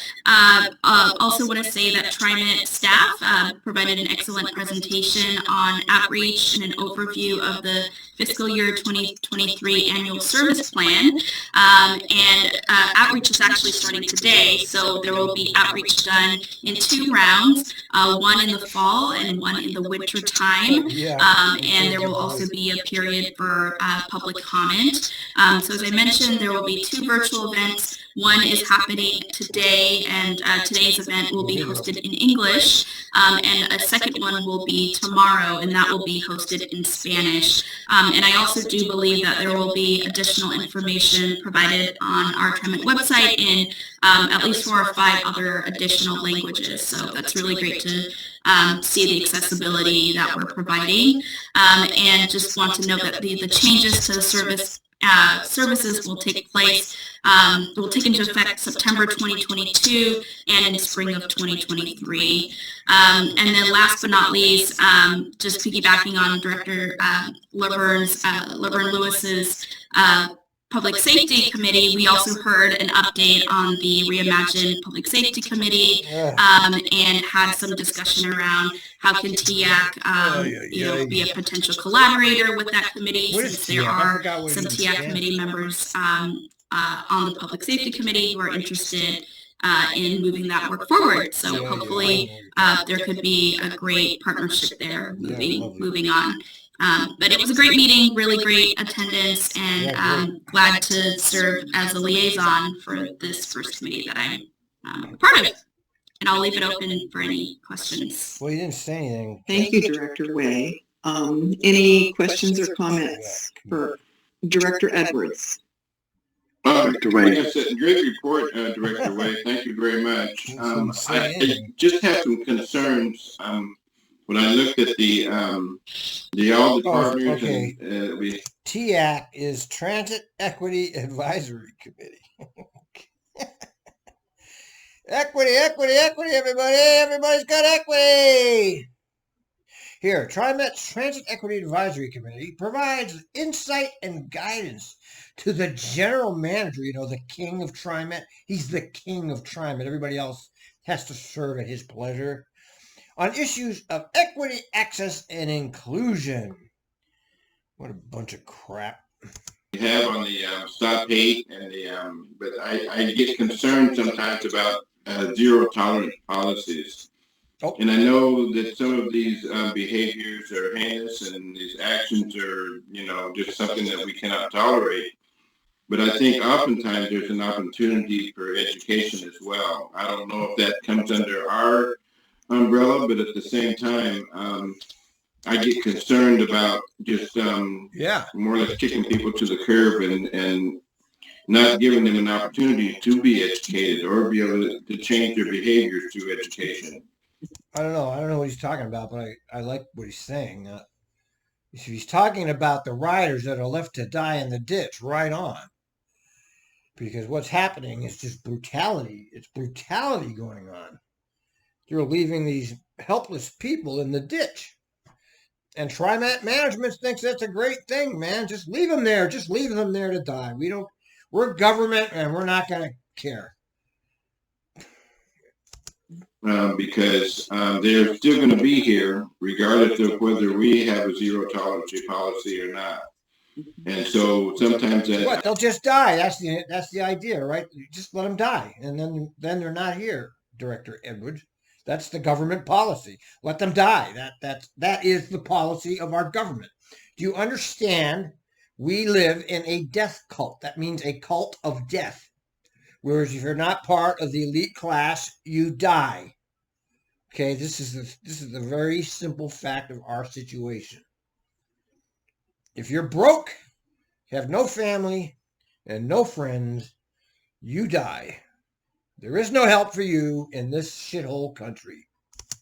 also want to say that TRIMET staff provided an excellent presentation on outreach and an overview of the fiscal year 2023 annual service plan. And outreach is actually starting today, so there will be outreach done in 2 rounds, one in the fall and one in the winter time. And there will also be a period for public comment. So as I mentioned, there will be 2 virtual events. One is happening today, and today's event will be hosted in English, and a second one will be tomorrow, and that will be hosted in Spanish. And I also do believe that there will be additional information provided on our TRIMET website in at least 4 or 5 other additional languages. So that's really great to see the accessibility that we're providing. And just want to note that the changes to the services will take into effect September 2022 and in spring of 2023. And then last but not least, just piggybacking on Director Laverne Lewis's Public Safety Committee, we also heard an update on the Reimagined Public Safety Committee, and had some discussion around how can TIAC be a potential collaborator with that committee, since there are some TIAC committee members on the Public Safety Committee who are interested in moving that work forward. So hopefully there could be a great partnership there moving on. But it was a great meeting, really great attendance, and glad to serve as a liaison for this first committee that I'm part of. And I'll leave it open for any questions. Well, you didn't say anything. Thank you, Director Way. Any questions or comments for Director Edwards? Director Way. Yes, great report, Director Way. Thank you very much. I just have some concerns. When I looked at the all departments, and TIAC is Transit Equity Advisory Committee. Equity, everybody! Everybody's got equity. Here, TRIMET's Transit Equity Advisory Committee provides insight and guidance to the general manager, the king of TRIMET. He's the king of TRIMET. Everybody else has to serve at his pleasure on issues of equity, access, and inclusion. What a bunch of crap. We have on the stop hate and but I get concerned sometimes about zero tolerance policies. Oh. And I know that some of these behaviors are heinous and these actions are, just something that we cannot tolerate. But I think oftentimes there's an opportunity for education as well. I don't know if that comes under our umbrella, but at the same time, I get concerned about just more or less kicking people to the curb and not giving them an opportunity to be educated or be able to change their behaviors through education. I don't know what he's talking about, but I like what he's saying. He's talking about the riders that are left to die in the ditch. Right on. Because what's happening is just brutality. It's brutality going on. You're leaving these helpless people in the ditch. And TRIMET management thinks that's a great thing, man. Just leave them there. Just leave them there to die. We're government and we're not going to care. Because they're still going to be here regardless of whether we have a zero tolerance policy or not. And so sometimes they'll just die. That's the idea, right? You just let them die, and then they're not here, Director Edwards. That's the government policy. Let them die. That is the policy of our government. Do you understand? We live in a death cult. That means a cult of death. Whereas if you're not part of the elite class, you die. Okay, this is the very simple fact of our situation. If you're broke, you have no family and no friends, you die. There is no help for you in this shithole country.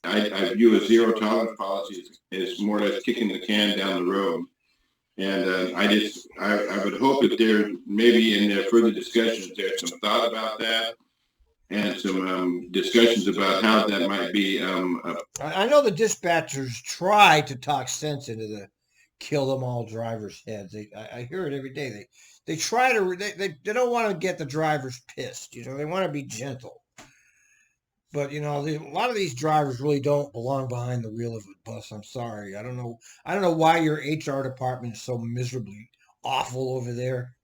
I view a zero tolerance policy as more or less kicking the can down the road. And I would hope that there maybe in their further discussions there's some thought about that and some discussions about how that might be. I know the dispatchers try to talk sense into the kill them all drivers' heads. I hear it every day. They try to they don't want to get the drivers pissed. They want to be gentle. But a lot of these drivers really don't belong behind the wheel of a bus. I'm sorry. I don't know why your HR department is so miserably awful over there,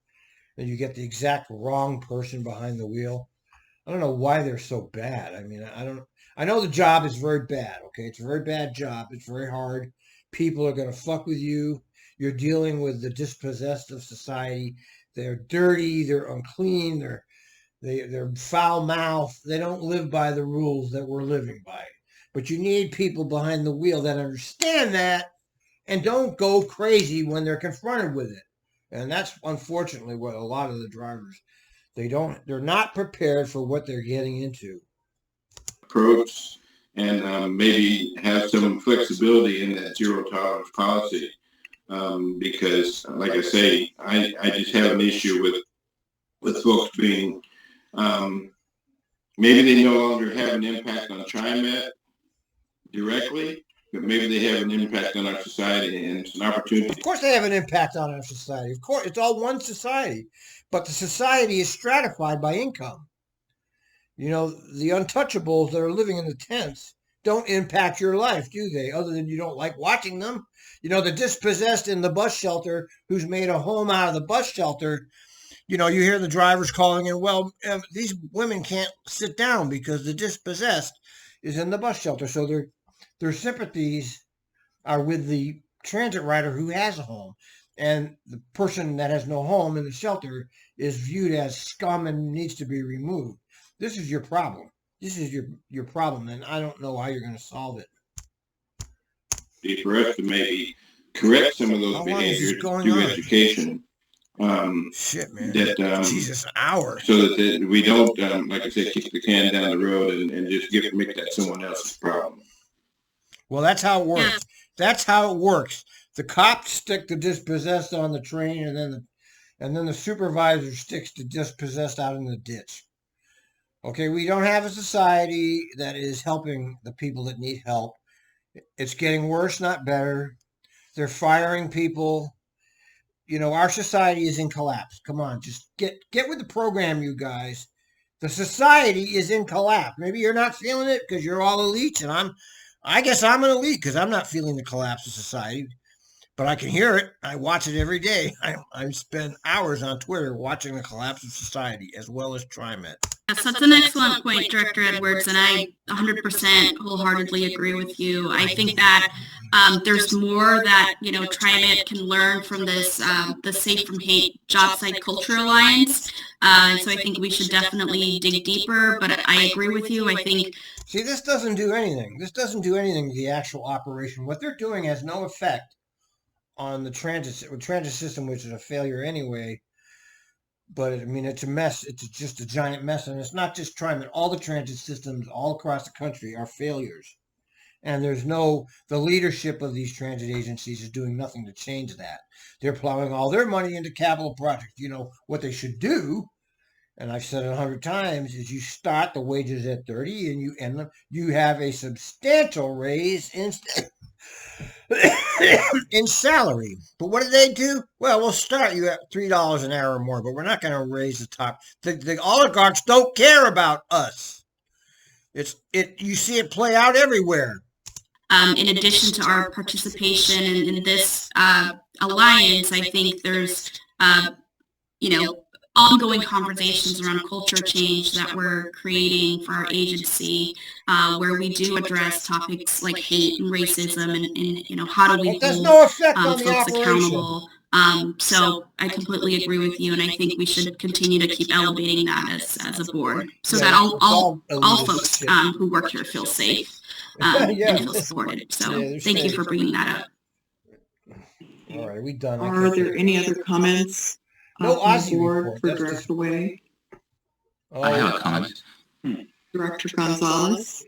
and you get the exact wrong person behind the wheel. I don't know why they're so bad. I mean, I know the job is very bad. Okay, it's a very bad job. It's very hard. People are going to fuck with you. You're dealing with the dispossessed of society. They're dirty. They're unclean. They're foul-mouthed. They don't live by the rules that we're living by. But you need people behind the wheel that understand that and don't go crazy when they're confronted with it. And that's unfortunately what a lot of the drivers, they're not prepared for what they're getting into. Approach and maybe have some flexibility in that zero tolerance policy. Because like I say, I just have an issue with folks being, maybe they no longer have an impact on TRIMET directly, but maybe they have an impact on our society, and it's an opportunity. Of course they have an impact on our society. Of course, it's all one society, but the society is stratified by income. The untouchables that are living in the tents don't impact your life, do they? Other than you don't like watching them. The dispossessed in the bus shelter who's made a home out of the bus shelter. You hear the drivers calling in, well, these women can't sit down because the dispossessed is in the bus shelter. So their sympathies are with the transit rider who has a home. And the person that has no home in the shelter is viewed as scum and needs to be removed. This is your problem. This is your problem, and I don't know how you're going to solve it. For us to maybe correct some of those behaviors through education. Shit, man. Jesus, an hour. So that we don't, like I said, kick the can down the road and just make that someone else's problem. Well, that's how it works. That's how it works. The cops stick the dispossessed on the train, and then the supervisor sticks the dispossessed out in the ditch. Okay, we don't have a society that is helping the people that need help. It's getting worse, not better. They're firing people. You know, our society is in collapse. Come on, just get with the program, you guys. The society is in collapse. Maybe you're not feeling it because you're all elites, and I guess I'm an elite because I'm not feeling the collapse of society. But I can hear it. I watch it every day. I spend hours on Twitter watching the collapse of society as well as TRIMET. Yes, that's an excellent point, Director Edwards, and I 100% wholeheartedly agree with you. I think that there's more that, you know, TRIMET can learn from this, the Safe from Hate Job Site Culture Alliance. So I think we should definitely dig deeper, but I agree with you. I think... See, this doesn't do anything. This doesn't do anything to the actual operation. What they're doing has no effect on the transit system, which is a failure anyway. But I mean, it's a mess. It's just a giant mess, and it's not just TRIMET. All the transit systems all across the country are failures, and the leadership of these transit agencies is doing nothing to change that. They're plowing all their money into capital projects. You know what they should do, and I've said it 100 times, is you start the wages at 30, and you have a substantial raise in salary. But what do they do? Well, we'll start you at $3 an hour or more, but we're not going to raise the top. The oligarchs don't care about us. You see it play out everywhere. In addition to our participation in this alliance, I think there's, ongoing conversations around culture change that we're creating for our agency, where we do address topics like hate and racism and how do we hold folks accountable. So I completely agree with you, and I think we should continue to keep elevating that as a board, so that all folks who work here feel safe and feel supported. So thank you for bringing that up. All right, are we done? Are there any other comments? No Aussie board for Director Way. I have a comment. Director Gonzalez.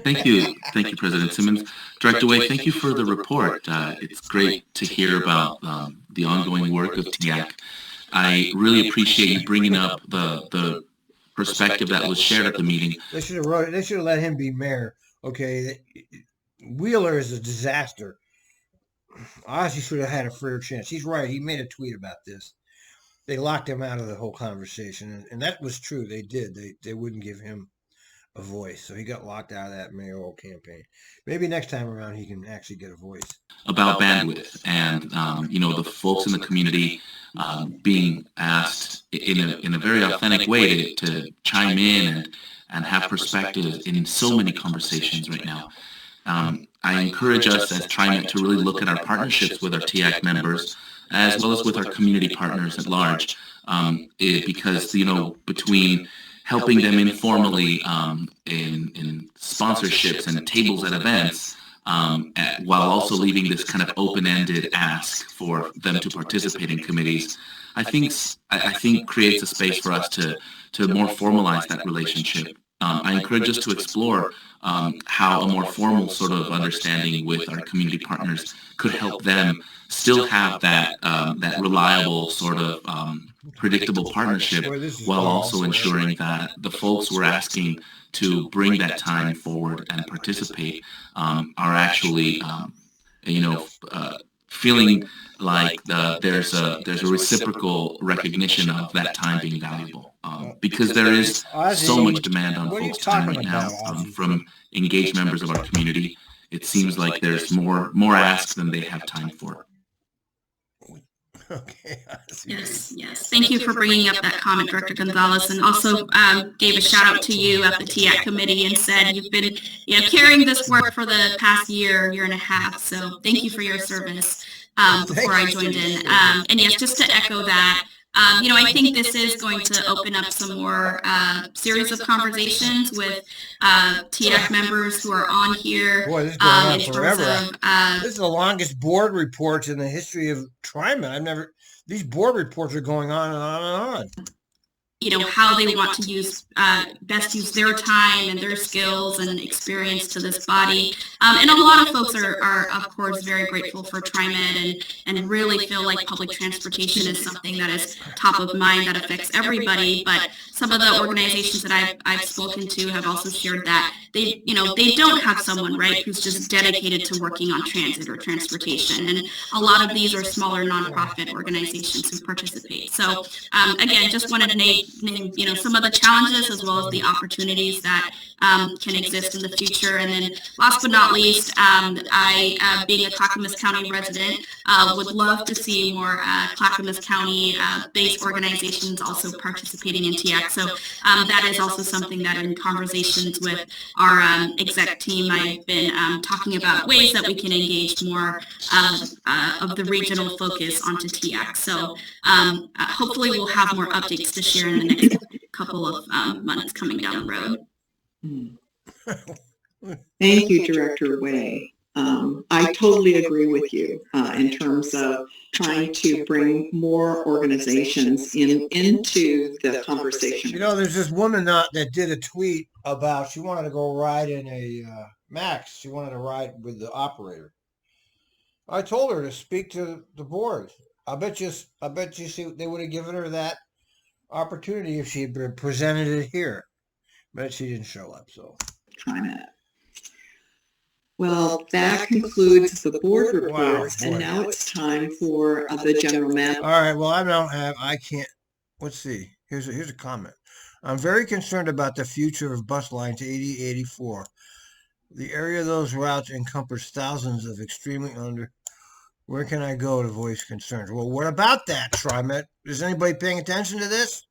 Thank you, President Simmons. Director Way, thank you for the report. It's great to hear about the ongoing work of TIAC. I really appreciate you bringing up the perspective that was shared at the meeting. They should have let him be mayor. Okay, Wheeler is a disaster. Ozzy should have had a fair chance. He's right. He made a tweet about this. They locked him out of the whole conversation, and that was true. They did. They wouldn't give him a voice, so he got locked out of that mayoral campaign. Maybe next time around he can actually get a voice. About bandwidth and the folks in the community being asked in a very authentic way to chime in and have perspective in so many conversations right now. I encourage us as TRIMET to really look at our partnerships with our TIAC members, as well as with our community partners at large, because, between helping them informally in sponsorships and tables at events, while also leaving this kind of open-ended ask for them to participate in committees, I think creates a space for us to more formalize that relationship. I encourage us to explore how a more formal sort of understanding with our community partners could help them still have that reliable sort of predictable partnership, while also ensuring that the folks we're asking to bring that time forward and participate are actually feeling like there's a reciprocal recognition of that time being valuable, because there is so much demand on folks' time right now from engaged members of our community. It seems like there's more asks than they have time for. Okay. Yes. Thank you for bringing up that comment, Director Gonzalez, and also gave a shout out to you at the TIAC committee and said you've been carrying this work for the past year and a half. So thank you for your service before I joined in. And yes, just to echo that, I think this is going to open up some more series of conversations with TIAC members who are on here. Boy, this is going on forever. This is the longest board reports in the history of TRIMET. These board reports are going on and on and on. How they want to best use their time and their skills and experience to this body. And a lot of folks are of course, very grateful for TRIMET and really feel like public transportation is something that is top of mind that affects everybody. But some of the organizations that I've spoken to have also shared that they don't have someone, right, who's just dedicated to working on transit or transportation. And a lot of these are smaller nonprofit organizations who participate. So again, just wanted to name some of the challenges as well as the opportunities that can exist in the future. And then last but not least, I, being a Clackamas County resident, would love to see more Clackamas County based organizations also participating in TX. So that is also something that in conversations with our exec team, I've been talking about ways that we can engage more of the regional focus onto TX. So hopefully we'll have more updates to share in the next couple of months coming down the road. Thank you, Director Way. I totally agree with you in terms of trying to bring more organizations into the conversation. You know, there's this woman that did a tweet about she wanted to go ride in a Max. She wanted to ride with the operator. I told her to speak to the board. I bet you they would have given her that opportunity if she had been presented it here. But she didn't show up, so. TRIMET. Well, that concludes the board reports, and now it's time for the general manager. All right, well, I can't, let's see. Here's a comment. I'm very concerned about the future of bus lines 80, 84. The area of those routes encompass thousands of extremely under. Where can I go to voice concerns? Well, what about that, TRIMET? Is anybody paying attention to this?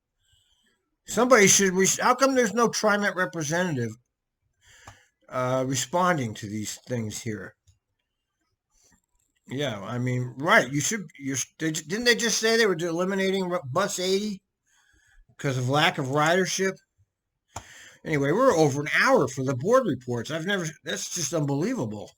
Somebody should, how come there's no TRIMET representative responding to these things here? Yeah, I mean, right. Didn't they just say they were eliminating bus 80 because of lack of ridership? Anyway, we're over an hour for the board reports. That's just unbelievable.